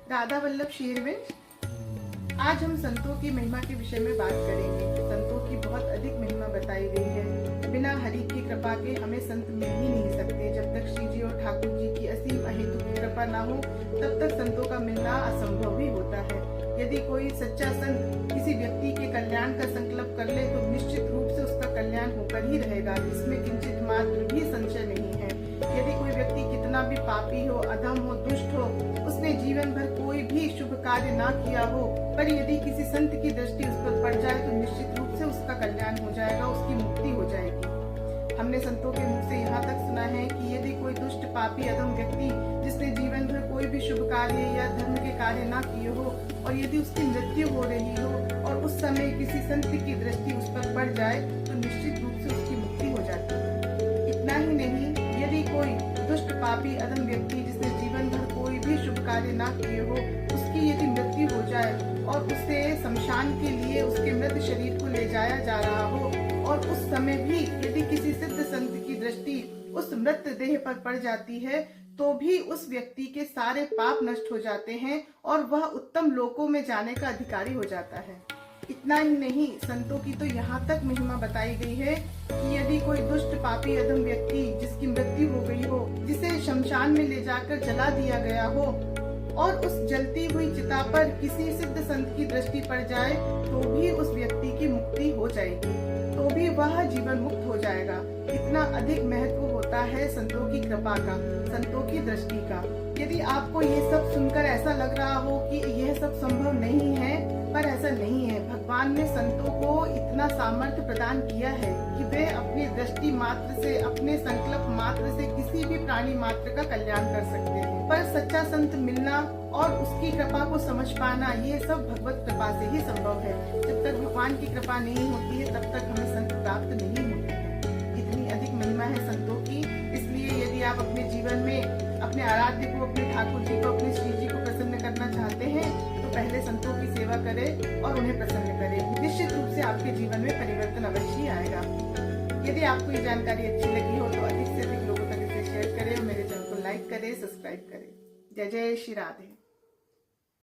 दादा वल्लभ शेरविन। आज हम संतों की महिमा के विषय में बात करेंगे। संतों की बहुत अधिक महिमा बताई गई है। बिना हरि की कृपा के हमें संत मिल ही नहीं सकते। जब तक श्री जी और ठाकुर जी की असीम अहेतुक कृपा ना हो तब तक संतों का मिलना असंभव ही होता है। यदि कोई सच्चा संत किसी व्यक्ति के कल्याण का संकल्प कर ले तो निश्चित रूप से उसका कल्याण होकर ही रहेगा। इसमें किंचित मात्र भी संशय नहीं है। यदि कोई व्यक्ति कितना भी पापी हो, अधम हो, दुष्ट हो, उसने जीवन भर कोई भी शुभ कार्य ना किया हो, पर यदि किसी संत की दृष्टि उस पर पड़ जाए तो निश्चित रूप से उसका कल्याण हो जाएगा, उसकी मुक्ति हो जाएगी। हमने संतों के मुख से यहाँ तक सुना है कि यदि कोई दुष्ट पापी अधम व्यक्ति जिसने जीवन भर कोई भी शुभ कार्य या धर्म के कार्य ना किए हो और यदि उसकी मृत्यु हो रही हो और उस समय किसी संत की दृष्टि उस पर पड़ जाए तो निश्चित रूप से उसकी मुक्ति हो जाती है। इतना ही नहीं, यदि कोई दुष्ट पापी अधम व्यक्ति जिसने जीवन भर कोई भी शुभ कार्य ना किए हो उसकी यदि मृत्यु हो जाए और उसे शमशान के लिए उसके मृत शरीर को ले जाया जा रहा हो और उस समय भी यदि किसी सिद्ध संत की दृष्टि उस मृत देह पर पड़ जाती है तो भी उस व्यक्ति के सारे पाप नष्ट हो जाते हैं और वह उत्तम लोकों में जाने का अधिकारी हो जाता है। इतना ही नहीं, संतों की तो यहाँ तक महिमा बताई गई है कि यदि कोई दुष्ट पापी अधम व्यक्ति जिसकी मृत्यु हो गई हो, जिसे शमशान में ले जाकर जला दिया गया हो और उस जलती हुई चिता पर किसी सिद्ध संत की दृष्टि पड़ जाए तो भी उस व्यक्ति की मुक्ति हो जाएगी, तो भी वह जीवन मुक्त हो जाएगा। इतना अधिक महत्व होता है संतों की कृपा का, संतों की दृष्टि का। यदि आपको ये सब सुनकर ऐसा लग रहा हो कि यह सब संभव नहीं है, पर ऐसा नहीं है। भगवान ने संतों को इतना सामर्थ्य प्रदान किया है कि वे अपनी दृष्टि मात्र से, अपने संकल्प मात्र से किसी भी प्राणी मात्र का कल्याण कर सकते हैं। पर सच्चा संत मिलना और उसकी कृपा को समझ पाना, ये सब भगवत कृपा से ही संभव है। जब तक भगवान की कृपा नहीं होती है तब तक हमें संत प्राप्त नहीं होते हैं। इतनी अधिक महिमा है संतों की। इसलिए यदि आप अपने जीवन में अपने आराध्य को, अपने ठाकुर जी को, अपने श्री जी को प्रसन्न करना चाहते हैं तो पहले संतों की सेवा करें और उन्हें प्रसन्न करें। निश्चित रूप से आपके जीवन में परिवर्तन अवश्य आएगा। यदि आपको ये जानकारी अच्छी लगी हो तो अधिक से अधिक लोगों तक इसे शेयर करें और मेरे चैनल को लाइक करें, सब्सक्राइब करें। जय जय श्री राधे।